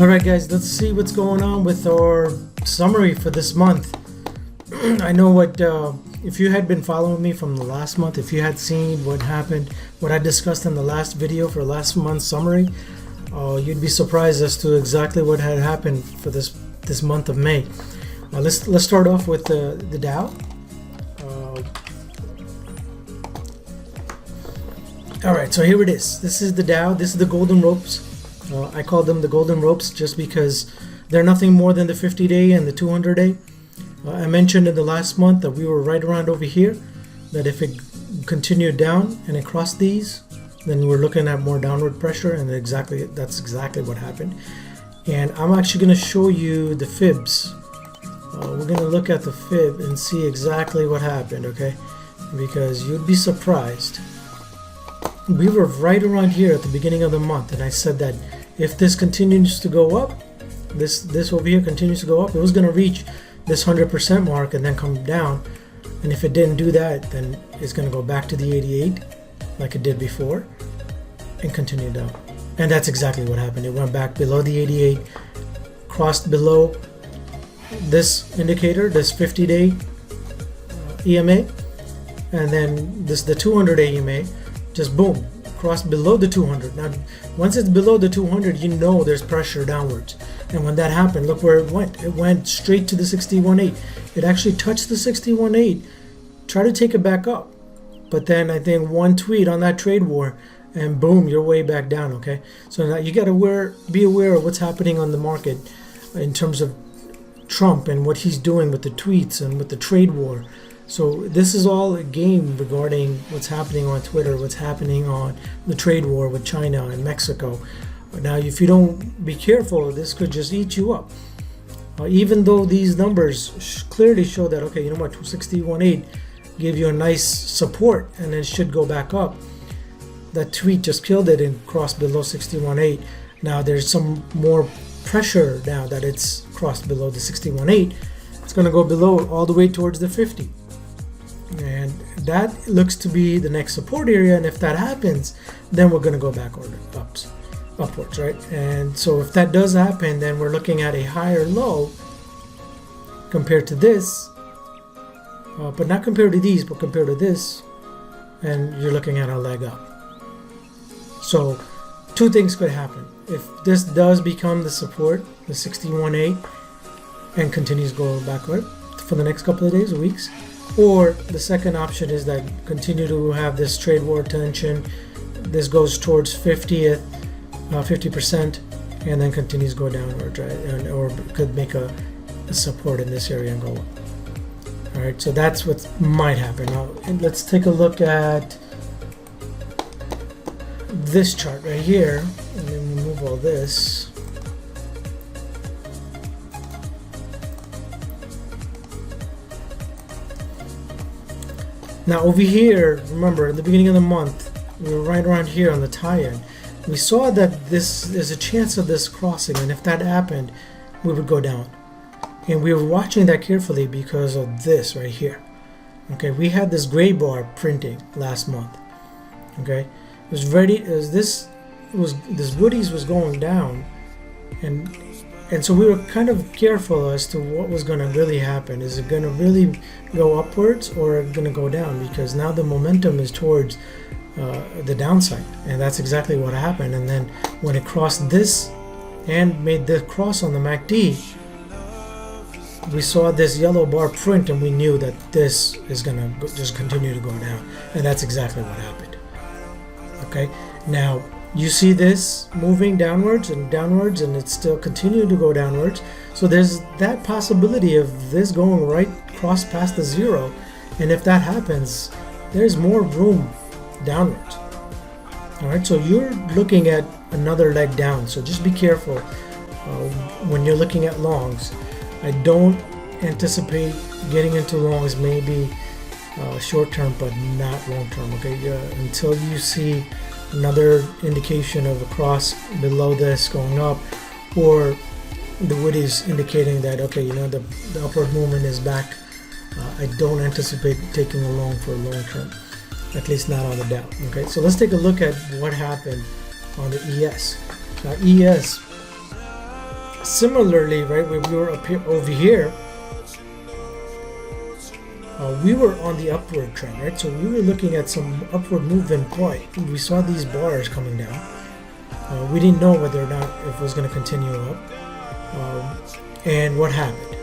Alright guys, let's see what's going on with our summary for this month. I know what, if you had been following me from the last month, if you had seen what happened, what I discussed in the last video for last month's summary, you'd be surprised as to exactly what had happened for this month of May. Let's start off with the Dow. Alright, so here it is. This is the Dow. This is the golden ropes. I call them the golden ropes just because they're nothing more than the 50-day and the 200-day. I mentioned in the last month that we were right around over here, that if it continued down and it crossed these, then we're looking at more downward pressure, and that's exactly what happened. And I'm actually going to show you the fibs. We're going to look at the fib and see exactly what happened, okay? Because you'd be surprised. We were right around here at the beginning of the month, and I said that if this continues to go up, this over here continues to go up, it was going to reach this 100% mark and then come down. And if it didn't do that, then it's going to go back to the 88 like it did before and continue down. And that's exactly what happened. It went back below the 88, crossed below this indicator, this 50-day EMA, and then the 200-day EMA. Just boom, cross below the 200. Now, once it's below the 200, you know there's pressure downwards. And when that happened, look where it went. It went straight to the 61.8. It actually touched the 61.8. Try to take it back up. But then I think one tweet on that trade war, and boom, you're way back down, okay? So now you got to be aware of what's happening on the market in terms of Trump and what he's doing with the tweets and with the trade war. So this is all a game regarding what's happening on Twitter, what's happening on the trade war with China and Mexico. Now, if you don't be careful, this could just eat you up. Even though these numbers clearly show that, okay, you know what, 261.8 gave you a nice support and it should go back up. That tweet just killed it and crossed below 61.8. Now there's some more pressure now that it's crossed below the 61.8. It's going to go below all the way towards the 50. And that looks to be the next support area, and if that happens, then we're going to go back upwards, right? And so if that does happen, then we're looking at a higher low compared to this, but not compared to these, but compared to this, and you're looking at a leg up. So two things could happen. If this does become the support, the 61.8, and continues going backward for the next couple of days or weeks, or the second option is that continue to have this trade war tension. This goes towards 50%, and then continues to go downward, right? Or could make a support in this area and go up. All right, so that's what might happen. Now, let's take a look at this chart right here, and then remove all this. Now over here, remember at the beginning of the month, we were right around here on the tie-in. We saw that there's a chance of this crossing, and if that happened, we would go down. And we were watching that carefully because of this right here. Okay, we had this gray bar printing last month. Okay, it was ready as this Woody's was going down, and so we were kind of careful as to what was going to really happen. Is it going to really go upwards or going to go down? Because now the momentum is towards the downside, and that's exactly what happened. And then when it crossed this and made the cross on the MACD, we saw this yellow bar print, and we knew that this is going to just continue to go down, and that's exactly what happened. Okay, now you see this moving downwards, and it's still continuing to go downwards. So there's that possibility of this going right cross past the zero, and if that happens, there's more room downwards. All right, so you're looking at another leg down, so just be careful when you're looking at longs. I don't anticipate getting into longs, maybe short term, but not long term. Okay, until you see another indication of a cross below this going up, or the wood is indicating that, okay, you know, the upward movement is back. I don't anticipate taking a long for a long term, at least not on the Dow. Okay, so let's take a look at what happened on the ES. Now ES Similarly, right, when we were up here over here, we were on the upward trend, right? So we were looking at some upward movement point. We saw these bars coming down. We didn't know whether or not if it was going to continue up. And what happened?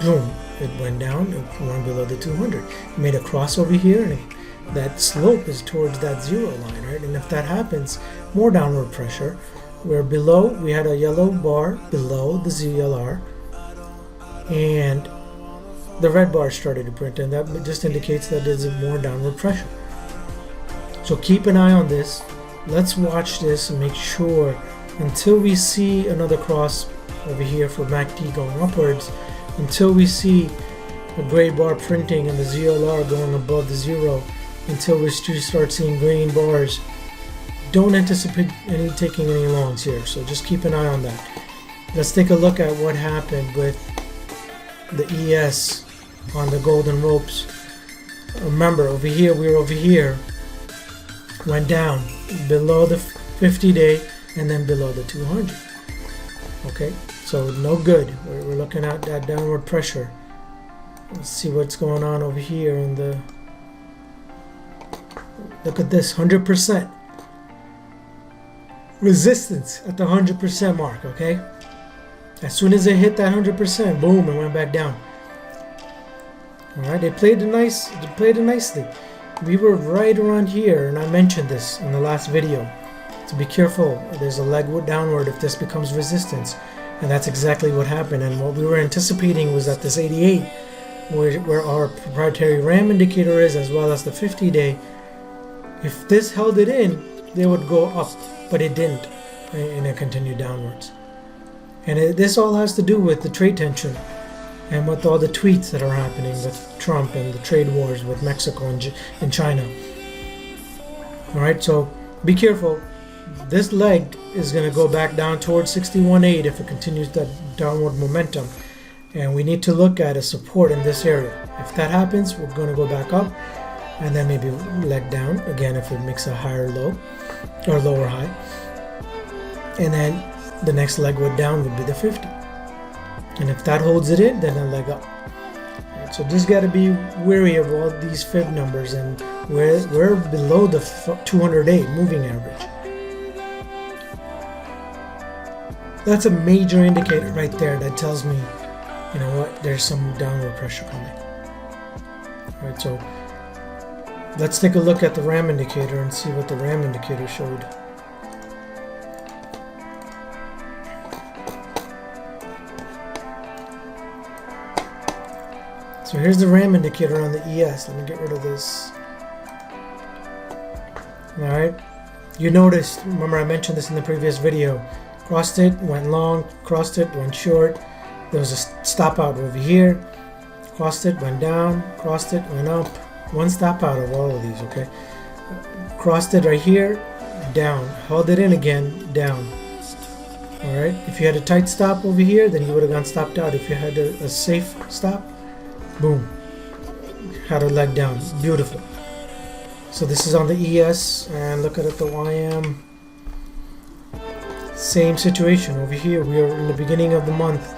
Boom! It went down. It went below the 200. It made a cross over here, and that slope is towards that zero line, right? And if that happens, more downward pressure. We're below. We had a yellow bar below the ZLR, and the red bar started to print, and that just indicates that there's more downward pressure. So keep an eye on this. Let's watch this and make sure until we see another cross over here for MACD going upwards, until we see a gray bar printing and the ZLR going above the zero, until we start seeing green bars, don't anticipate taking any longs here. So just keep an eye on that. Let's take a look at what happened with the ES on the golden ropes. Remember, over here, we were over here, went down below the 50-day and then below the 200. Okay, so no good. We're looking at that downward pressure. Let's see what's going on over here in the, look at this, 100% resistance at the 100% mark. Okay, as soon as it hit that 100%, boom, it went back down. All right, they played it nicely. We were right around here, and I mentioned this in the last video. To be careful, there's a leg downward if this becomes resistance, and that's exactly what happened. And what we were anticipating was that this 88, where our proprietary RAM indicator is, as well as the 50-day, if this held it in, they would go up, but it didn't, and it continued downwards. And this all has to do with the trade tension and with all the tweets that are happening with Trump and the trade wars with Mexico and China. All right, so be careful. This leg is going to go back down towards 61.8 if it continues that downward momentum, and we need to look at a support in this area. If that happens, we're going to go back up, and then maybe leg down again if it makes a higher low or lower high, and then the next leg down would be the 50. And if that holds it in, then a leg up. Right, so just got to be wary of all these fib numbers, and we're below the 200-day moving average. That's a major indicator right there that tells me, you know what, there's some downward pressure coming. All right, so let's take a look at the RAM indicator and see what the RAM indicator showed. So here's the RAM indicator on the ES. Let me get rid of this. Alright, you noticed, remember I mentioned this in the previous video, crossed it, went long, crossed it, went short. There was a stop out over here, crossed it, went down, crossed it, went up. One stop out of all of these, okay? Crossed it right here, down, held it in again, down. Alright, if you had a tight stop over here, then you would have gone stopped out. If you had a safe stop, boom, had a leg down. Beautiful. So this is on the ES, and look at it, the YM. Same situation over here. We are in the beginning of the month,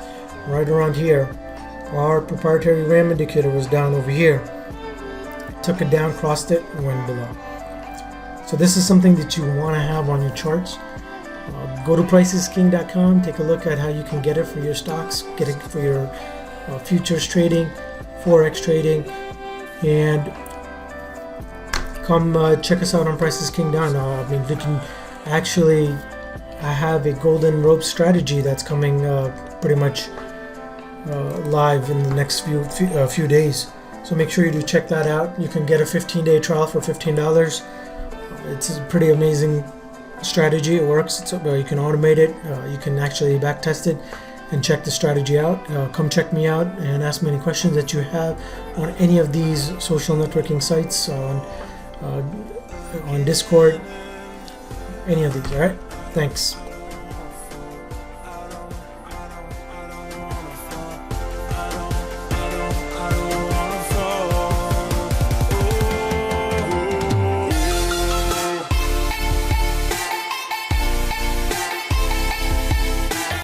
right around here. Our proprietary RAM indicator was down over here. Took it down, crossed it, and went below. So this is something that you want to have on your charts. Go to PriceIsKing.com. Take a look at how you can get it for your stocks, get it for your futures trading, forex trading, and come check us out on PriceIsKing.com. I mean, we can actually, I have a golden rope strategy that's coming pretty much live in the next few days. So make sure you do check that out. You can get a 15-day trial for $15. It's a pretty amazing strategy. It works. You can automate it. You can actually back test it and check the strategy out. Come check me out and ask me any questions that you have on any of these social networking sites, on Discord, any of these. All right, thanks.